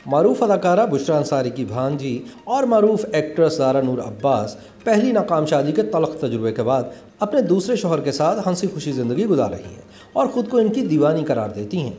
मारूफ अदाकारा बुशरा अंसारी की भांजी और मारूफ एक्ट्रेस ज़ारा नूर अब्बास पहली नाकाम शादी के तलख तजुर्बे के बाद अपने दूसरे शोहर के साथ हंसी खुशी ज़िंदगी गुजार रही हैं और ख़ुद को इनकी दीवानी करार देती हैं।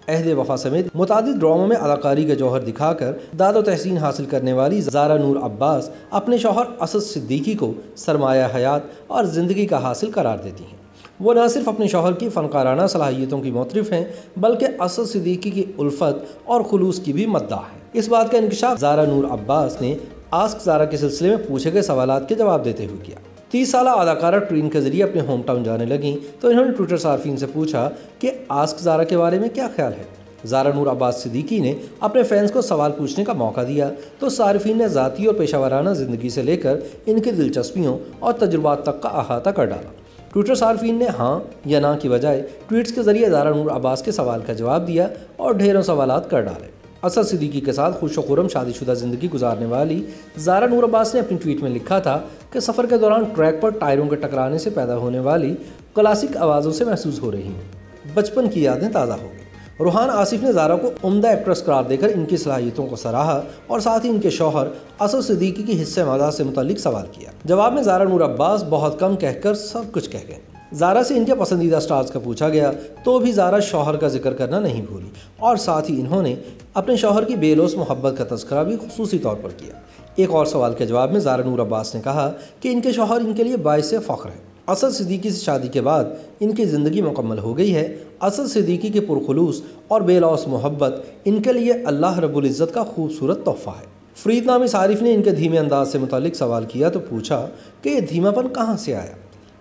अहद वफा समेत मुतादिद ड्रामों में अदाकारी के जौहर दिखाकर दाद व तहसीन हासिल करने वाली ज़ारा नूर अब्बास अपने शौहर असद सिद्दीकी को सरमाया हयात और ज़िंदगी का हासिल करार देती हैं। वो न सिर्फ अपने शौहर की फ़नकाराना सलाहियतों की मोतरिफ़ हैं बल्कि असद सिद्दीकी की उल्फत और खुलूस की भी मद्दाह हैं। इस बात का इंकशाफ ज़ारा नूर अब्बास ने आस्क ज़ारा के सिलसिले में पूछे गए सवालात के जवाब देते हुए किया। 30 साल अदाकारा ट्रेन के जरिए अपने होम टाउन जाने लगीं तो इन्होंने ट्विटर सार्फिन से पूछा कि आस्क ज़ारा के बारे में क्या ख्याल है। ज़ारा नूर अब्बास सिद्दीकी ने अपने फैंस को सवाल पूछने का मौका दिया तो सार्फिन ने ज़ाती और पेशावराना ज़िंदगी से लेकर इनकी दिलचस्पियों और तजुर्बात तक का अहाता कर डाला। ट्विटर सार्फिन ने हाँ या ना की बजाय ट्वीट्स के जरिए ज़ारा नूर अब्बास के सवाल का जवाब दिया और ढेरों सवालात कर डाले। असद सिद्दीकी के साथ खुश खुर्रम शादीशुदा ज़िंदगी गुजारने वाली ज़ारा नूर अब्बास ने अपनी ट्वीट में लिखा था कि सफ़र के दौरान ट्रैक पर टायरों के टकराने से पैदा होने वाली क्लासिक आवाज़ों से महसूस हो रही हैं। बचपन की यादें ताज़ा हो गई। रूहान आसिफ ने ज़ारा को उम्दा एक्ट्रेस करार देकर इनकी सलाहियतों को सराहा और साथ ही इनके शौहर असद सिद्दीकी की हिस्से मज़ा से मुतालिक सवाल किया। जवाब में ज़ारा नूर अब्बास बहुत कम कहकर सब कुछ कह गए। ज़ारा से इनके पसंदीदा स्टार्स का पूछा गया तो भी ज़ारा शौहर का जिक्र करना नहीं भूली और साथ ही इन्होंने अपने शौहर की बेलोस मोहब्बत का तज़किरा भी खुसूसी तौर पर किया। एक और सवाल के जवाब में ज़ारा नूर अब्बास ने कहा कि इनके शौहर इनके लिए बाइसे फ़ख्र है। असद सिद्दीकी से शादी के बाद इनकी ज़िंदगी मुकम्मल हो गई है। असद सिद्दीकी की पुरखुलूस और बेलौस मोहब्बत इनके लिए अल्लाह रब्बुल इज़्ज़त का खूबसूरत तोहफ़ा है। फ़रीद नामी सारिफ ने इनके धीमे अंदाज से मुतालिक सवाल किया तो पूछा कि ये धीमापन कहाँ से आया,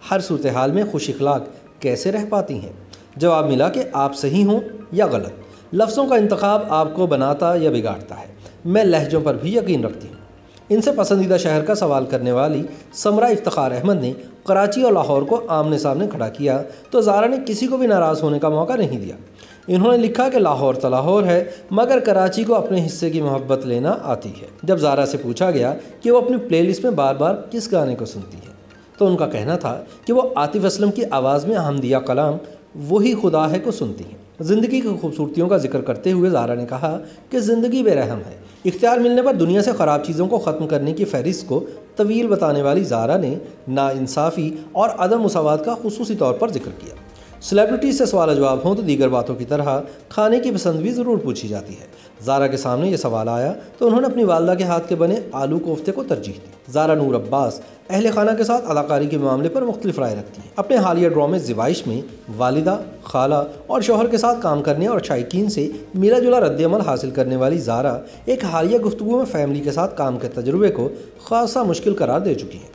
हर सूरत हाल में खुश इखलाक कैसे रह पाती हैं। जवाब मिला कि आप सही हों या गलत, लफ्ज़ों का इंतखाब आपको बनाता या बिगाड़ता है। मैं लहजों पर भी यकीन रखती हूँ। इनसे पसंदीदा शहर का सवाल करने वाली समरा इफ्तिखार अहमद ने कराची और लाहौर को आमने सामने खड़ा किया तो ज़ारा ने किसी को भी नाराज़ होने का मौका नहीं दिया। इन्होंने लिखा कि लाहौर तो लाहौर है मगर कराची को अपने हिस्से की मोहब्बत लेना आती है। जब ज़ारा से पूछा गया कि वो अपनी प्लेलिस्ट में बार बार किस गाने को सुनती है तो उनका कहना था कि वो आतिफ़ असलम की आवाज़ में हमदिया कलाम वही खुदा है को सुनती हैं। ज़िंदगी की खूबसूरतियों का जिक्र करते हुए ज़ारा ने कहा कि ज़िंदगी बेरहम है। इख्तियार मिलने पर दुनिया से ख़राब चीज़ों को ख़त्म करने की फ़हरिस्त को तवील बताने वाली ज़ारा ने नाइंसाफ़ी और अदम मुसावात का खुसूसी तौर पर जिक्र किया। सेलिब्रिटी से सवाल जवाब हों तो दीगर बातों की तरह खाने की पसंद भी ज़रूर पूछी जाती है। ज़ारा के सामने ये सवाल आया तो उन्होंने अपनी वालदा के हाथ के बने आलू कोफ्ते को तरजीह दी। ज़ारा नूर अब्बास अहले खाना के साथ अदाकारी के मामले पर मुख्तलिफ राय रखती हैं। अपने हालिया ड्रामे ज़िवाइश में वालिदा, खाला और शौहर के साथ काम करने और शायकीन से मिला जुला रद्दअमल हासिल करने वाली ज़ारा एक हालिया गुफ्तगू में फ़ैमिली के साथ काम के तजुर्बे को खासा मुश्किल करार दे चुकी हैं।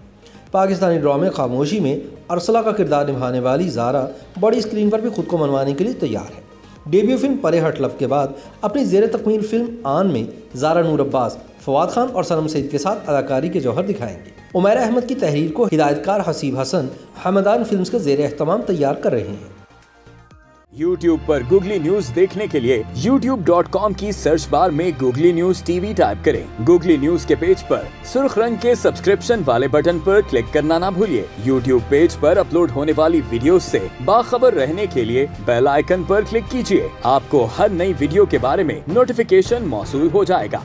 पाकिस्तानी ड्रामे खामोशी में अरसला का किरदार निभाने वाली ज़ारा बड़ी स्क्रीन पर भी खुद को मनवाने के लिए तैयार है। डेब्यू फिल्म परे हट लव के बाद अपनी ज़ेर तकमील फिल्म आन में ज़ारा नूर अब्बास फवाद खान और सनम सईद के साथ अदाकारी के जौहर दिखाएंगे। उमैरा अहमद की तहरीर को हिदायतकार हसीब हसन हमदान फिल्म्स के ज़ेर एहतमाम तैयार कर रहे हैं। YouTube पर गूगली न्यूज देखने के लिए youtube.com की सर्च बार में गूगली न्यूज टीवी टाइप करें। गूगली न्यूज के पेज पर सुर्ख रंग के सब्सक्रिप्शन वाले बटन पर क्लिक करना ना भूलिए। YouTube पेज पर अपलोड होने वाली वीडियोस से बाखबर रहने के लिए बेल आइकन पर क्लिक कीजिए। आपको हर नई वीडियो के बारे में नोटिफिकेशन मौसूल हो जाएगा।